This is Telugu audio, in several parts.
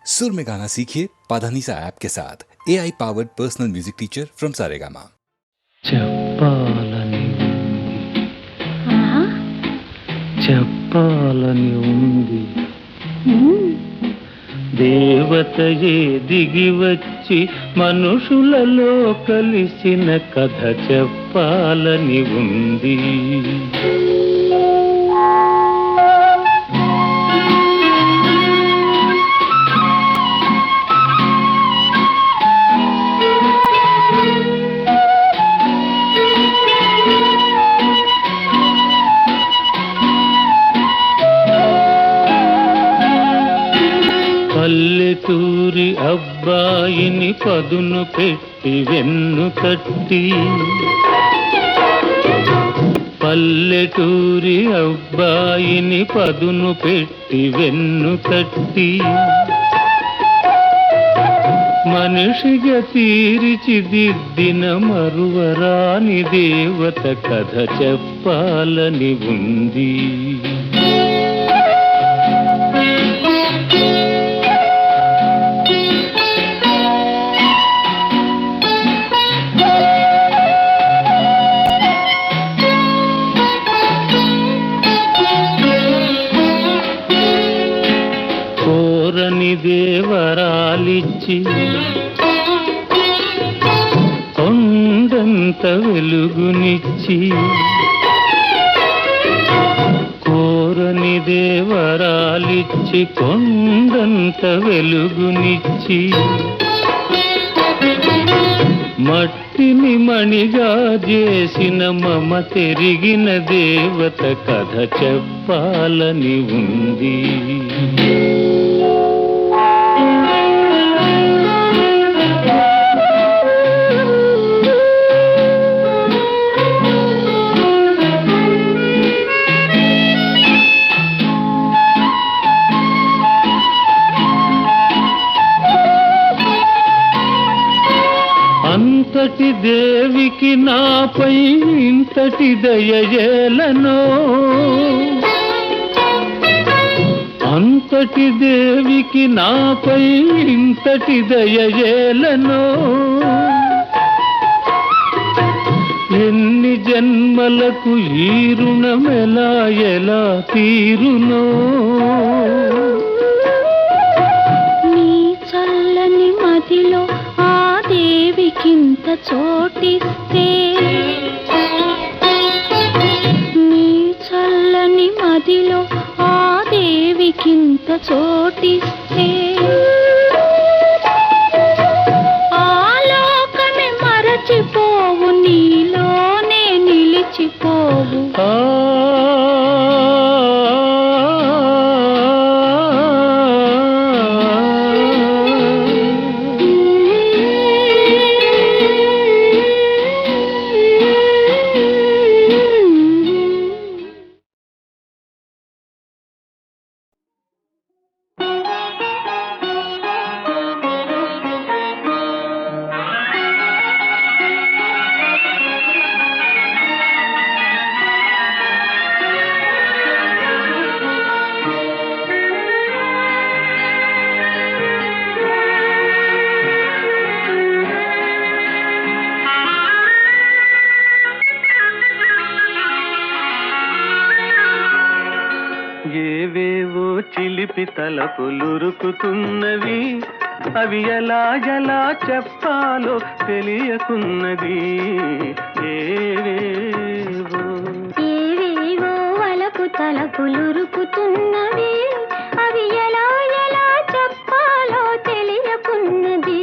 सुर में गाना सीखिए पाधानीसा ऐप के साथ AI powered personal music teacher from Saregama. చెప్పాలని ఆహా. చెప్పాలని ఉంది ఉమ్. దేవతయే దిగి వచ్చి మనుషులలో కలిసిన కథ చెప్పాలని ఉంది. పల్లెటూరి అబ్బాయిని పదును పెట్టి వెన్ను తట్టి, పల్లెటూరి అబ్బాయిని పదును పెట్టి వెన్ను తట్టి, మనిషిగా తీర్చిదిద్దిన మరువరాని దేవత కథ చెప్పాలని ఉంది. కోరని దేవరాలిచ్చి కొండంత వెలుగునిచ్చి, కోరని దేవరాలిచ్చి కొండంత వెలుగునిచ్చి, మట్టిని మణిగా చేసిన మమ తెరిగిన దేవత కథ చెప్పాలని ఉంది. అంతటి దేవికి నాపై ఇంతటి దయయేలనో, అంతటి దేవికి నాపై ఇంతటి దయయేలనో, ఎన్ని జన్మలకు ఈ రుణమెలా ఎలా తీరునో. నీ చల్లని మదిలో ఆ దేవికింత చోటిస్తే, నీ చల్లని మదిలో ఆ దేవికింత చోటిస్తే, ఆ లోకమే మరచిపోవు, నీలోనే నిలిచిపోవు. ఏవేవో చిలిపి తలపులురుకుతున్నవి, అవి ఎలా ఎలా చెప్పాలో తెలియకున్నది. ఏవేవో ఏవేవో వలపు తలపులురుకుతున్నవి, అవి ఎలా ఎలా చెప్పాలో తెలియకున్నది.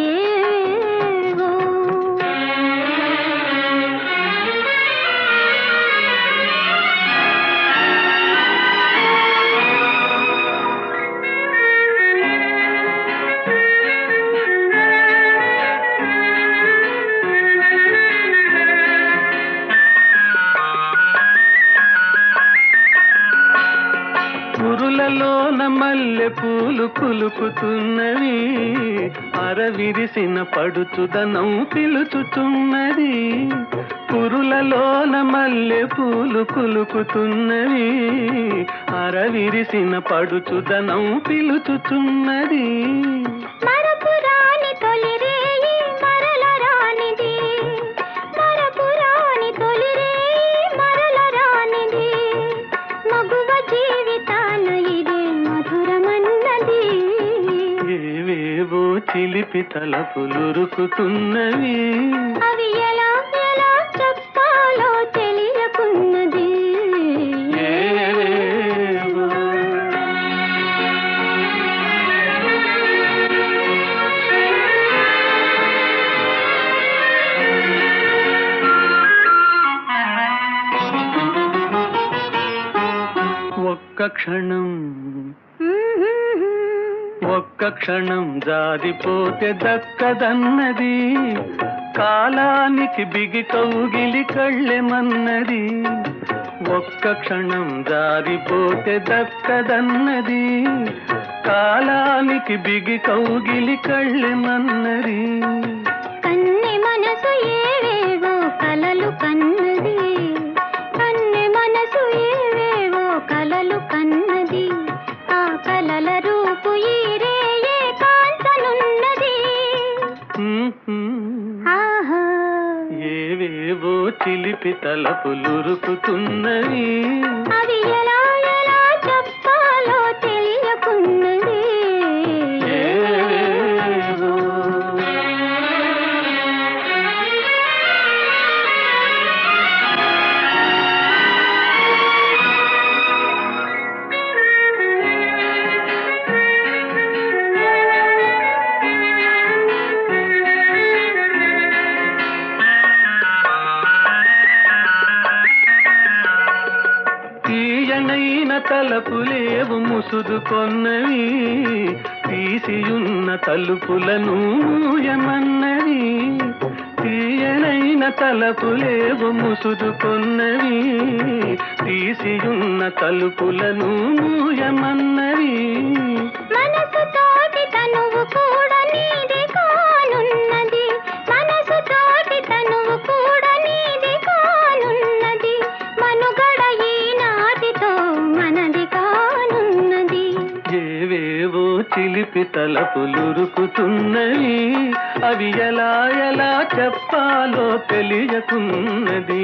ఏవేవో పూలు కులుకుతున్నవి, అరవిరిసిన పడుచుదనం పిలుచుచున్నది. పురులలోన మల్లె పూలు కులుకుతున్నవి, అరవిరిసిన పడుచుదనం పిలుచుచున్నది. మరపురాని తొలి రేయి మరల రానిది, మరపురాని తొలి రేయి మరల రానిది, మగువ జీవితాన ఇదే మధురమన్నది. ఏవేవో చిలిపి తలపులురుకుతున్నవి, అవి ఎలా ఎలా చెప్పాలో తెలియకున్నది. ఏవేవో. ఒక్క క్షణం ఒక్క క్షణం జారిపోతే దక్కదన్నది, కాలానికి బిగి కౌగిలి కళ్ళెమన్నది. ఒక్క క్షణం జారిపోతే దక్కదన్నది, కాలానికి బిగి కౌగిలి కళ్ళెమన్నది. కన్నె మనసు ఏవేవో కలలు కన్నది, కన్నె మనసు ఏవేవో కలలు కన్నది, ఆ కలల రూపు ఈ రేయే కాంచనున్నది. ఆహా ఏవేవో చిలిపి తలపులురుకుతున్నవి, అవి ఎలా ఎలా చెప్పాలో తెలియకున్నది. ఏవేవో. తీయనైన తలపులేవు ముసుదుకొన్నవి, తీసియున్న తలుపులను మూయమన్నవి. తీయనైన తలపులేవు ముసుదుకొన్నవి, తీసియున్న తలుపులను మూయమన్నవి. మనసు తోటి తనువు కూడా నీది కానున్నది, మనసు తోటి తనువు కూడా నీది కానున్నది, మనుగడ ఈనాటితో మనది కానున్నది. ఏవేవో చిలిపి తలపులురుకుతున్నవి, అవి ఎలా ఎలా చెప్పాలో తెలియకున్నది.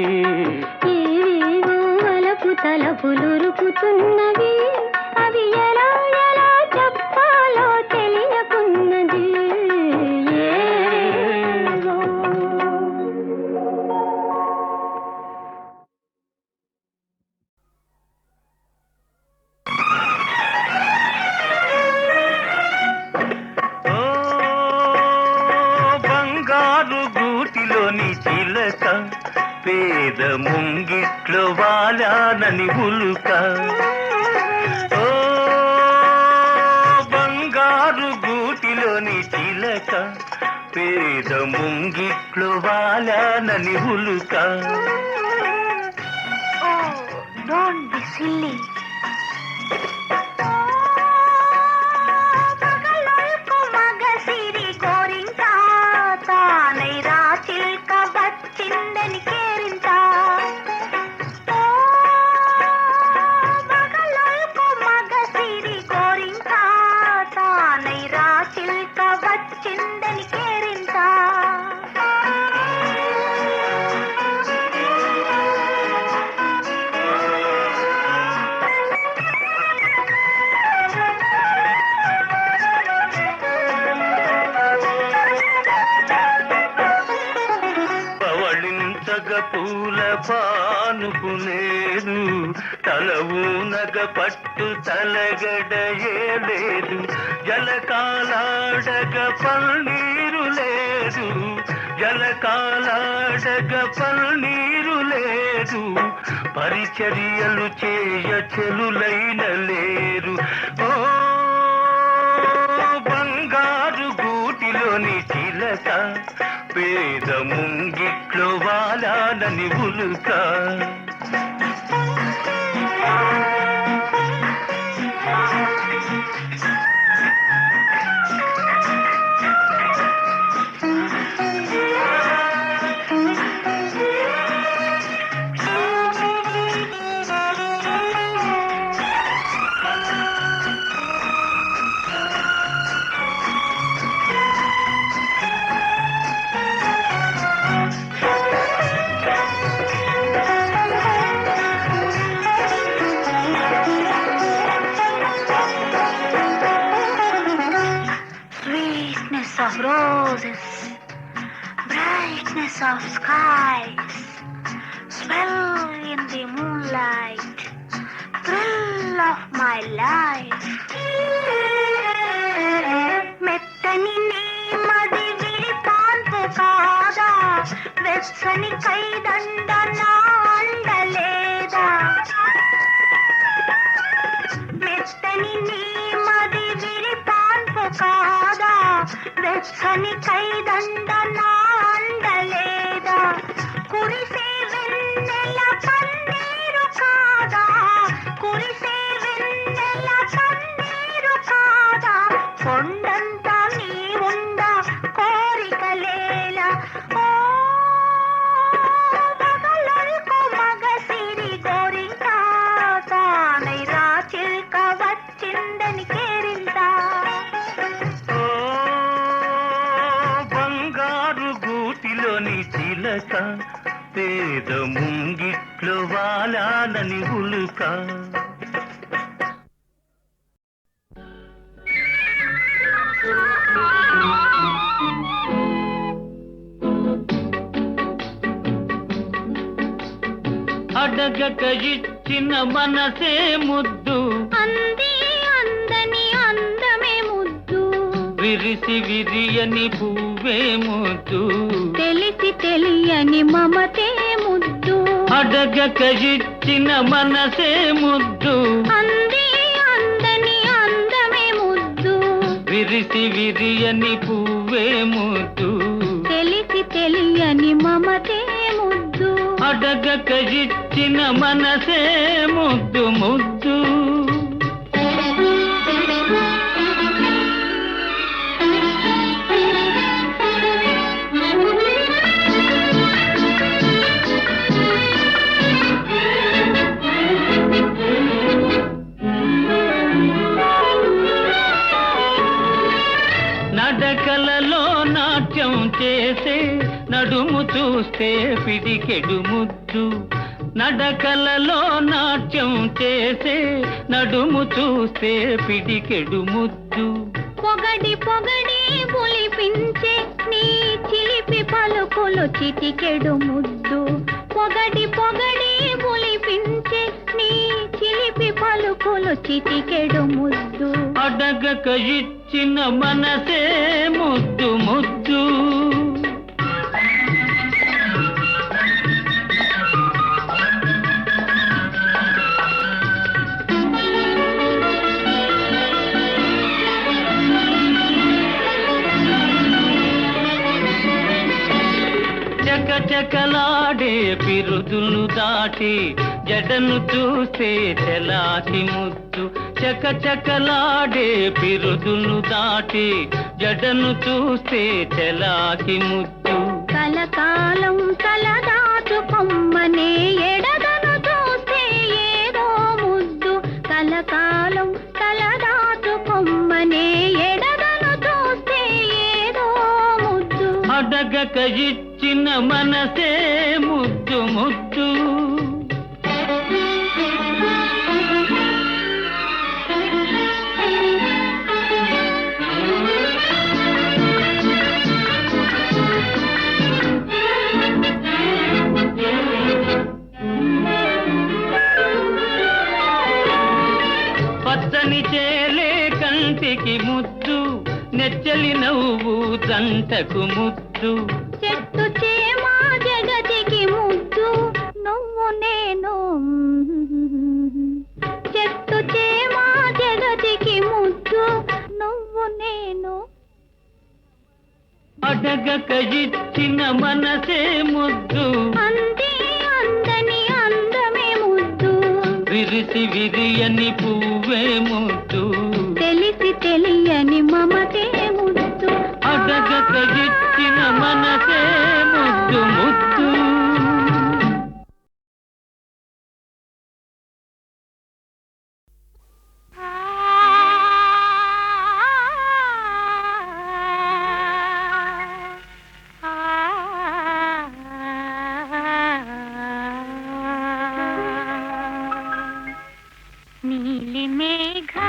ఏవేవో అలపు తలపులురుకుతున్నవి, అవి ఎలా ఎలా చెప్పాలో తెలియకున్నది. ఏవేవో. ఓ బంగారు గూటిలోని చిలక, పేద ముంగిట్లో వాలానని ఉలుక. ఓ బంగారు గూటిలోని చిలక, పేద ముంగిట్లో వాలానని ఉలుక. Don't be silly. పగలొల్కు మగసిరి గోరింక, తానై రాచిల్క వచ్చిందని కేరింత. పగలొల్కు మగసిరి గోరింక, తానై రాచిల్క వచ్చిందని కేరింత. పవళించగ పూల పానుకునేదు, తల ఊనగ పట్టు తలగడయేలేదు, జలకాలాడగ పన్నీరు లేదు, జలకాలాడగ పన్నీరు లేదు, పరిచర్యలు చేయ చెలులైన లేరు. ఓ బంగారు గూటిలోని చిలక, పేద ముంగిట్లో వాలానని ఉలుక. of roses, brightness of skies, swell in the moonlight, thrill of my life. మెత్తని నీమది విరిపాన్పు కాదా, వెచ్చని కైదండ నా అండలేదా. మెత్తని నీమది విరిపాన్పు కాదా, వెచ్చని కైదండ నా అండలేదా. కురిసే వెన్నెల పన్నీరు కాదా, కురిసే వెన్నెల పన్నీరు కాదా. కొండంతా నీ ఉండ కోరికలేలా. ఓ పగలొల్కు మగసిరి గోరింక, తానై రా చిల్క వచ్చిందని కేరింత. ఓ బంగారు గూటిలోని చిలక, పేద ముంగిట్లో వాలాలని ఉలుక. అడగక ఇచ్చిన మనసే ముద్దు, అంది అందని అందమే ముద్దు, విరిసి విరియని పువ్వే ముద్దు, తెలిసి తెలియని మమతే ముద్దు. అడగక ఇచ్చిన మనసే ముద్దు, అంది అందని అందమే ముద్దు, విరిసి విరియని పువ్వే ముద్దు, తెలిసి తెలియని మమతే ముద్దు. అడగక ఇచ్చిన మనసే ముద్దు ముద్దు. నడకలలో నాట్యం చేసే నడుము చూస్తే పిడికెడు ముద్దు, నడకలలో నాట్యం చేసే నడుము చూస్తే పిడికెడు ముద్దు. పొగడి పొగడి పులిపించే నీ చిలిపి పలుకులు చిటికెడు ముద్దు, పొగడి పొగడి పులిపించే నీ చిలిపి పలుకులు చిటికెడు ముద్దు. అడగక ఇచ్చిన మనసే ముద్దు ముద్దు. చకచకలాడే పిరుదులు దాటి జడను చూస్తే తెలాకి ముద్దు, చకచకలాడే పిరుదులు దాటి జడను చూస్తే తెలాకి ముద్దు. కలకాలం తలదాచుకొమ్మనే ఎడదను చూస్తే ఏదో ముద్దు, కలకాలం తలదాచుకొమ్మనే ఎడదను చూస్తే ఏదో ముద్దు. అడగక ఇచ్చిన మనసే ముద్దు ముద్దు. పచ్చని చేలే కంటికి ముద్దు, నెచ్చలి నవ్వు దంటకు ముద్దు, చెట్టు చేమా జగతికి ముద్దు, నువ్వు నేను. చెట్టు చేమా జగతికి ముద్దు, నువ్వు నేను. అడగక ఇచ్చిన మనసే ముద్దు, అంది అందని అందమే ముద్దు, విరిసి విరియని పువ్వే ముద్దు, తెలిసి తెలియని మమతే ముద్దు. అడగక ఇచ్చిన మనసే ముద్దు ముద్దు. నీలి మేఘాలలో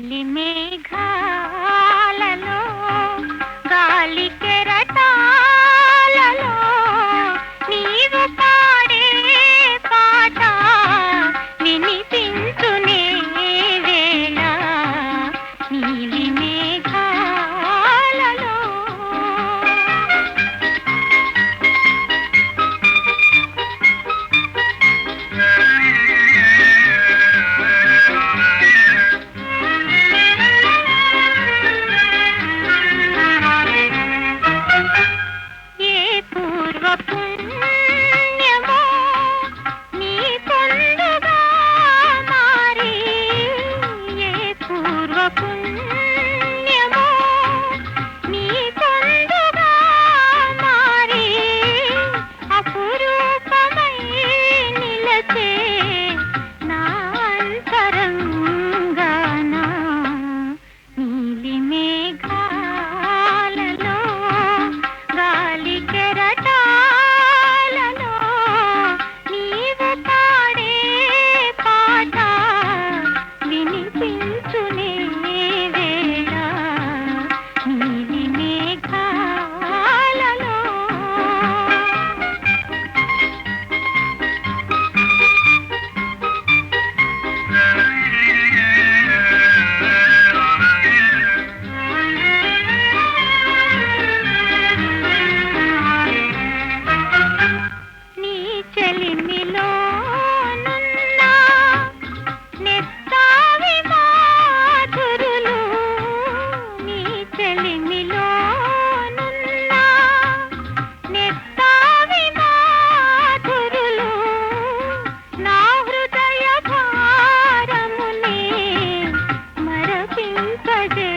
నీలి మేఘాలలో గాలి కెరటాలలో నీవు పాడే పాట వినిపించునే వేళ నీలి మేఘాలలో ఏ పూర్వ పుణ్యమో నీ పొందుగా మారి ఏ పూర్వ పుణ్యమో నీ పొందుగా మారి అపురూపమై నిలచే నా అంతరంగాన నీలి మేఘాలలో గాలి కెరటాలలో నీవు పాడే పాట వినిపించునే వేళ నీలి మేఘాలలో నీ చెలిమిలో నున్నా నెత్తావి మాధురులు నీ చెలిమిలో నున్నా నెత్తావి మాధురులు నా హృదయ భారమునే మరపింపజే